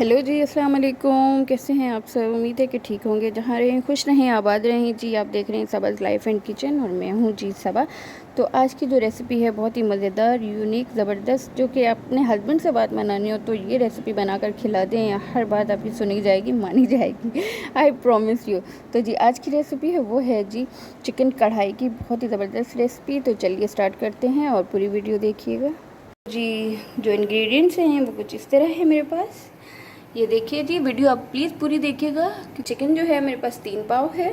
Hello जी, अस्सलाम वालेकुम। कैसे हैं आप सब? उम्मीद है कि ठीक होंगे। जहाँ रहें खुश रहें, आबाद रहें जी। आप देख रहे हैं सबाज़ लाइफ एंड किचन और मैं हूँ जी सबा। तो आज की जो रेसिपी है बहुत ही मज़ेदार, यूनिक, ज़बरदस्त, जो कि अपने हस्बैंड से बात मनानी हो तो ये रेसिपी बनाकर खिला दें, हर बात आपकी सुनी जाएगी, मानी जाएगी। I promise you. तो जी आज की रेसिपी है वो है जी चिकन कढ़ाई की, बहुत ही ज़बरदस्त रेसिपी। तो चलिए स्टार्ट करते हैं और पूरी वीडियो देखिएगा जी। जो इंग्रेडिएंट्स हैं वो कुछ इस तरह है मेरे पास। ये देखिए जी, वीडियो आप प्लीज़ पूरी देखिएगा कि चिकन जो है मेरे पास 3 पाव है।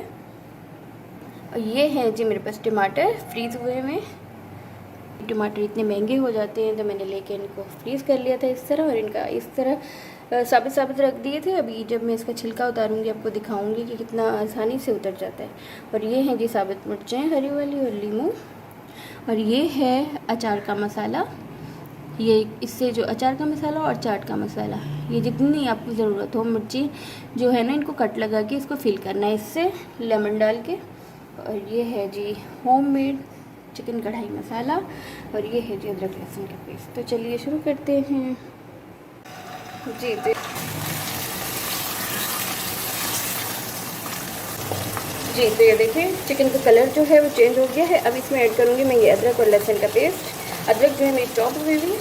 और ये है जी मेरे पास टमाटर फ्रीज़ हुए में। टमाटर इतने महंगे हो जाते हैं तो मैंने लेके इनको फ्रीज़ कर लिया था इस तरह, और इनका इस तरह साबित साबित रख दिए थे। अभी जब मैं इसका छिलका उतारूंगी आपको दिखाऊंगी कि कितना आसानी से उतर जाता है। और ये हैं जी साबित मिर्चें हरी वाली और लीमू। और ये है अचार का मसाला। ये इससे जो अचार का मसाला और चाट का मसाला, ये जितनी आपको ज़रूरत हो मिर्ची जो है ना, इनको कट लगा के इसको फिल करना है इससे लेमन डाल के। और ये है जी होममेड चिकन कढ़ाई मसाला। और ये है जी अदरक लहसुन का पेस्ट। तो चलिए शुरू करते हैं जी। तो ये देखिए चिकन का कलर जो है वो चेंज हो गया है। अब इसमें ऐड करूँगी मैं ये अदरक और लहसुन का पेस्ट। अदरक जो है मेरी चॉप हुई हुई,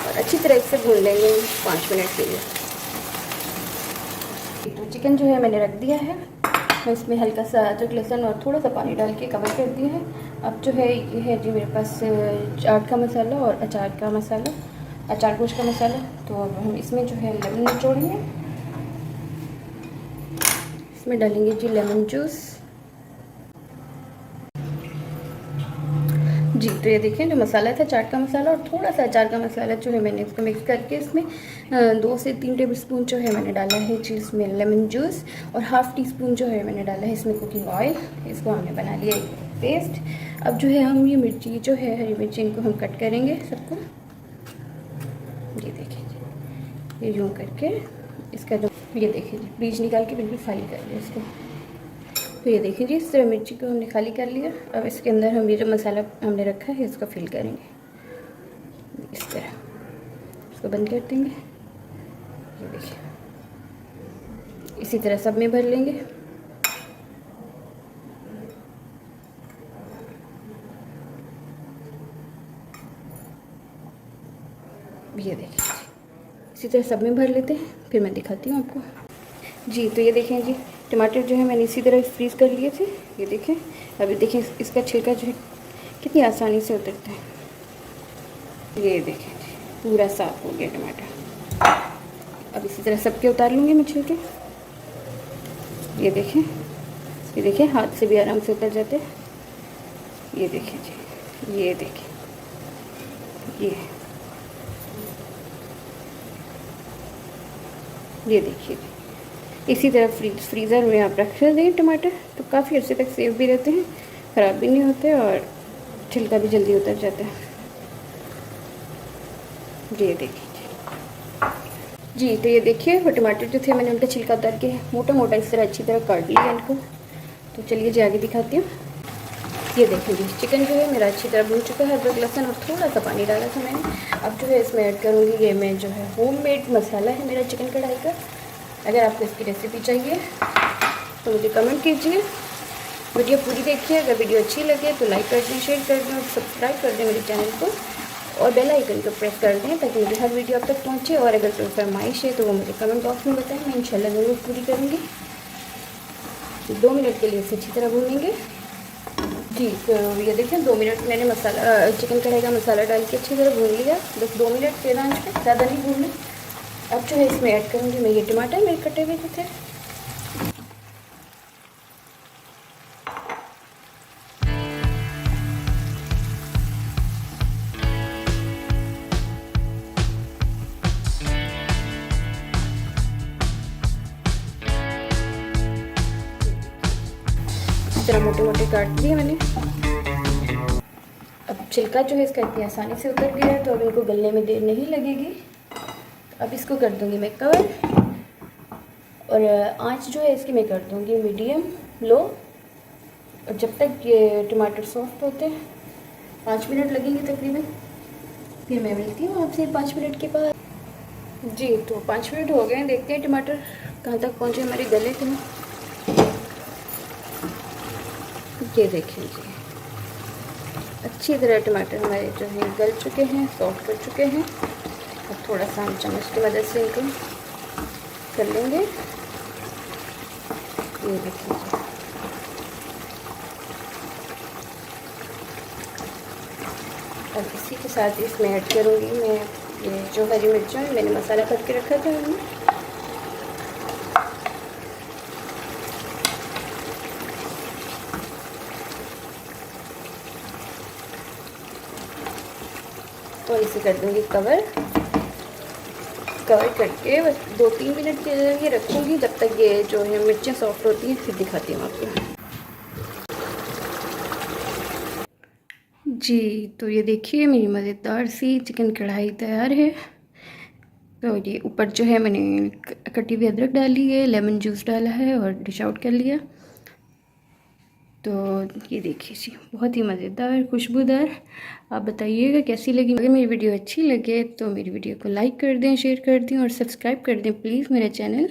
और अच्छी तरह इसे भून लेंगे 5 मिनट के लिए। तो चिकन जो है मैंने रख दिया है। मैं इसमें हल्का सा अदरक लहसुन और थोड़ा सा पानी डाल के कवर कर दिया है। अब जो है ये है जी मेरे पास चाट का मसाला और अचार का मसाला, अचार गोश्त का मसाला। तो अब हम इसमें जो है लेमन निचोड़ेंगे, इसमें डालेंगे जी लेमन जूस जी। तो ये देखिए जो मसाला था चाट का मसाला और थोड़ा सा अचार का मसाला जो है मैंने इसको मिक्स करके इसमें 2 से 3 टेबल स्पून जो है मैंने डाला है जी इसमें लेमन जूस। और हाफ़ टी स्पून जो है मैंने डाला है इसमें कुकिंग ऑयल। इसको हमने बना लिया एक पेस्ट। अब जो है हम ये मिर्ची जो है हरी मिर्ची, इनको हम कट करेंगे सबको। ये देखिए ये यूँ करके इसका जो ये देखिए बीज निकाल के बिल्कुल फ्राई कर लिया इसको। तो ये देखिए जी इस तरह मिर्ची को हमने खाली कर लिया। अब इसके अंदर हम ये जो मसाला हमने रखा है इसको फिल करेंगे इस तरह। इसको बंद कर देंगे। ये देखिए इसी तरह सब में भर लेंगे। ये देखिए इसी तरह सब में भर लेते हैं, फिर मैं दिखाती हूँ आपको जी। तो ये देखें जी टमाटर जो है मैंने इसी तरह फ्रीज़ कर लिए थे। ये देखें, अभी देखें इसका छिलका जो है कितनी आसानी से उतरता है। ये देखें जी पूरा साफ़ हो गया टमाटर। अब इसी तरह सबके उतार लूँगी मैं छिलके। ये देखें हाथ से भी आराम से उतर जाते हैं। ये देखें जी, ये देखें, ये देखिए इसी तरह फ्रीज़र में आप रख दें टमाटर, तो काफ़ी अर्से तक सेफ भी रहते हैं, ख़राब भी नहीं होते और छिलका भी जल्दी उतर जाता है। ये देखिए जी। तो ये देखिए वो टमाटर जो थे मैंने उनका छिलका उतार के मोटा मोटा इस तरह अच्छी तरह काट लिया इनको। तो चलिए जी आगे दिखाती हूँ। ये देखिए जी चिकन जो है मेरा अच्छी तरह भून चुका है। अदरक लहसुन और थोड़ा सा पानी डाला था मैंने। अब जो है इसमें ऐड करूँगी ये मैं जो है होममेड मसाला है मेरा चिकन कढ़ाई का। अगर आपको इसकी रेसिपी चाहिए तो मुझे कमेंट कीजिए। वीडियो पूरी देखिए। अगर वीडियो अच्छी लगे तो लाइक कर दें, शेयर कर दें और सब्सक्राइब कर दें मेरे चैनल को, और बेल आइकन को प्रेस कर दें ताकि मुझे हर वीडियो आप तक पहुँचे। और अगर कोई फरमाइश है तो वो मुझे कमेंट बॉक्स में बताएं, मैं इंशाल्लाह ज़रूर पूरी करूँगी। 2 मिनट के लिए इसे अच्छी तरह भूनेंगे जी। तो ये देखें 2 मिनट मैंने मसाला चिकन कढ़ाई का मसाला डाल के अच्छी तरह भून लिया। बस 2 मिनट तेज़ आंच पे, ज़्यादा नहीं भूनना। अब जो है इसमें ऐड करूँगी मैं ये टमाटर मेरे कटे हुए जो थे। इस तरह मोटे मोटे काट दिए मैंने। अब छिलका जो है इसका इतनी आसानी से उतर गया है तो अब इनको गलने में देर नहीं लगेगी। अब इसको कर दूँगी मैं कवर, और आंच जो है इसकी मैं कर दूँगी मीडियम लो। और जब तक ये टमाटर सॉफ्ट होते हैं 5 मिनट लगेंगे तकरीबन। फिर मैं मिलती हूँ आपसे 5 मिनट के बाद। जी तो 5 मिनट हो गए हैं, देखते हैं टमाटर कहाँ तक पहुँचे हमारे गले के। ये देखें जी, अच्छी तरह टमाटर हमारे जो हैं गल चुके हैं, सॉफ्ट हो चुके हैं। अब थोड़ा सा हम चम्मच की मदद से इनको कर लेंगे। ये देखिए जी, अब इसी के साथ इसमें ऐड करूँगी मैं ये जो हरी मिर्चें मैंने मसाला करके रखा था उनमें। और इसे कर दूँगी कवर करके बस 2-3 मिनट के लिए रखूँगी, जब तक ये जो है मिर्चें सॉफ्ट होती हैं। फिर दिखाती हूँ आपको। जी तो ये देखिए मेरी मज़ेदार सी चिकन कढ़ाई तैयार है। तो ये ऊपर जो है मैंने कटी हुई अदरक डाली है, लेमन जूस डाला है और डिश आउट कर लिया। तो ये देखिए जी, बहुत ही मज़ेदार खुशबूदार। आप बताइएगा कैसी लगी। अगर मेरी वीडियो अच्छी लगे तो मेरी वीडियो को लाइक कर दें, शेयर कर दें और सब्सक्राइब कर दें प्लीज़ मेरे चैनल।